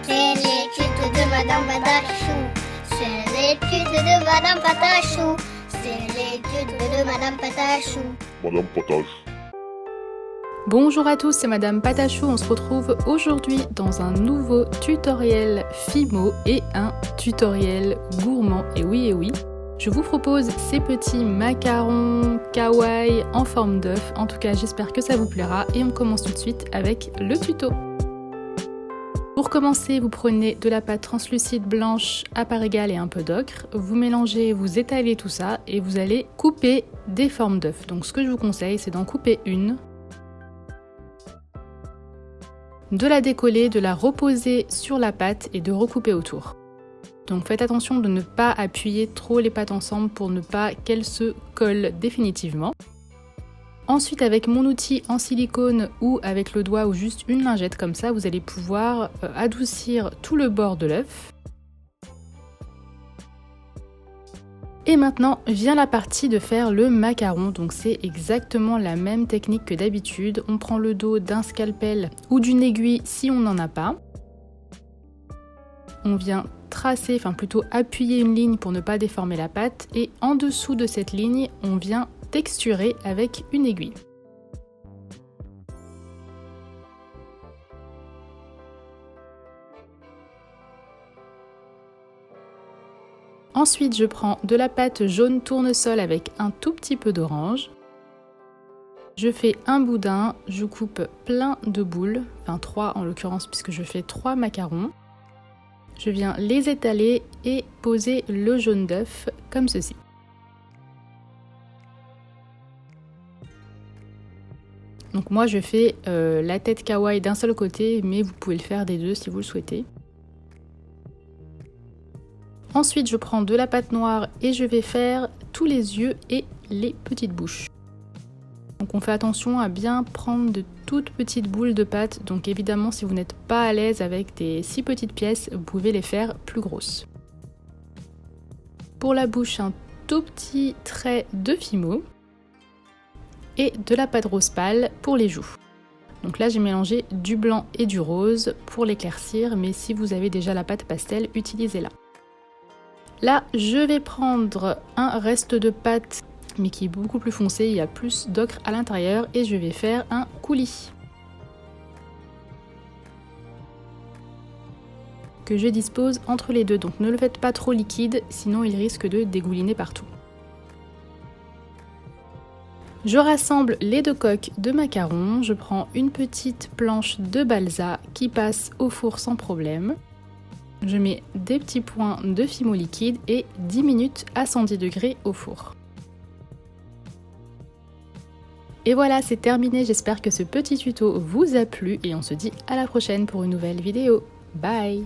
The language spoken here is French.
C'est l'étude de Madame Patachou. C'est l'étude de Madame Patachou. C'est l'étude de Madame Patachou. Madame Patache. Bonjour à tous, c'est Madame Patachou. On se retrouve aujourd'hui dans un nouveau tutoriel Fimo et un tutoriel gourmand. Et oui, je vous propose ces petits macarons kawaii en forme d'œuf. En tout cas, j'espère que ça vous plaira et on commence tout de suite avec le tuto. Pour commencer, vous prenez de la pâte translucide blanche à part égale et un peu d'ocre. Vous mélangez, vous étalez tout ça et vous allez couper des formes d'œufs. Donc ce que je vous conseille, c'est d'en couper une, de la décoller, de la reposer sur la pâte et de recouper autour. Donc faites attention de ne pas appuyer trop les pâtes ensemble pour ne pas qu'elles se collent définitivement. Ensuite, avec mon outil en silicone ou avec le doigt ou juste une lingette comme ça, vous allez pouvoir adoucir tout le bord de l'œuf. Et maintenant vient la partie de faire le macaron, donc c'est exactement la même technique que d'habitude. On prend le dos d'un scalpel ou d'une aiguille si on n'en a pas. On vient tracer, enfin plutôt appuyer une ligne pour ne pas déformer la pâte et en dessous de cette ligne, on vient texturer avec une aiguille. Ensuite, je prends de la pâte jaune tournesol avec un tout petit peu d'orange. Je fais un boudin, je coupe plein de boules, enfin 3 en l'occurrence puisque je fais 3 macarons. Je viens les étaler et poser le jaune d'œuf comme ceci. Donc moi je fais la tête kawaii d'un seul côté, mais vous pouvez le faire des deux si vous le souhaitez. Ensuite, je prends de la pâte noire et je vais faire tous les yeux et les petites bouches. Donc on fait attention à bien prendre de toutes petites boules de pâte. Donc évidemment, si vous n'êtes pas à l'aise avec des si petites pièces, vous pouvez les faire plus grosses. Pour la bouche, un tout petit trait de Fimo et de la pâte rose pâle pour les joues. Donc là, j'ai mélangé du blanc et du rose pour l'éclaircir, mais si vous avez déjà la pâte pastel, utilisez-la. Là, je vais prendre un reste de pâte, mais qui est beaucoup plus foncé, il y a plus d'ocre à l'intérieur, et je vais faire un coulis que je dispose entre les deux. Donc ne le faites pas trop liquide, sinon il risque de dégouliner partout. Je rassemble les deux coques de macarons, je prends une petite planche de balsa qui passe au four sans problème. Je mets des petits points de Fimo liquide et 10 minutes à 110 degrés au four. Et voilà, c'est terminé, j'espère que ce petit tuto vous a plu et on se dit à la prochaine pour une nouvelle vidéo. Bye!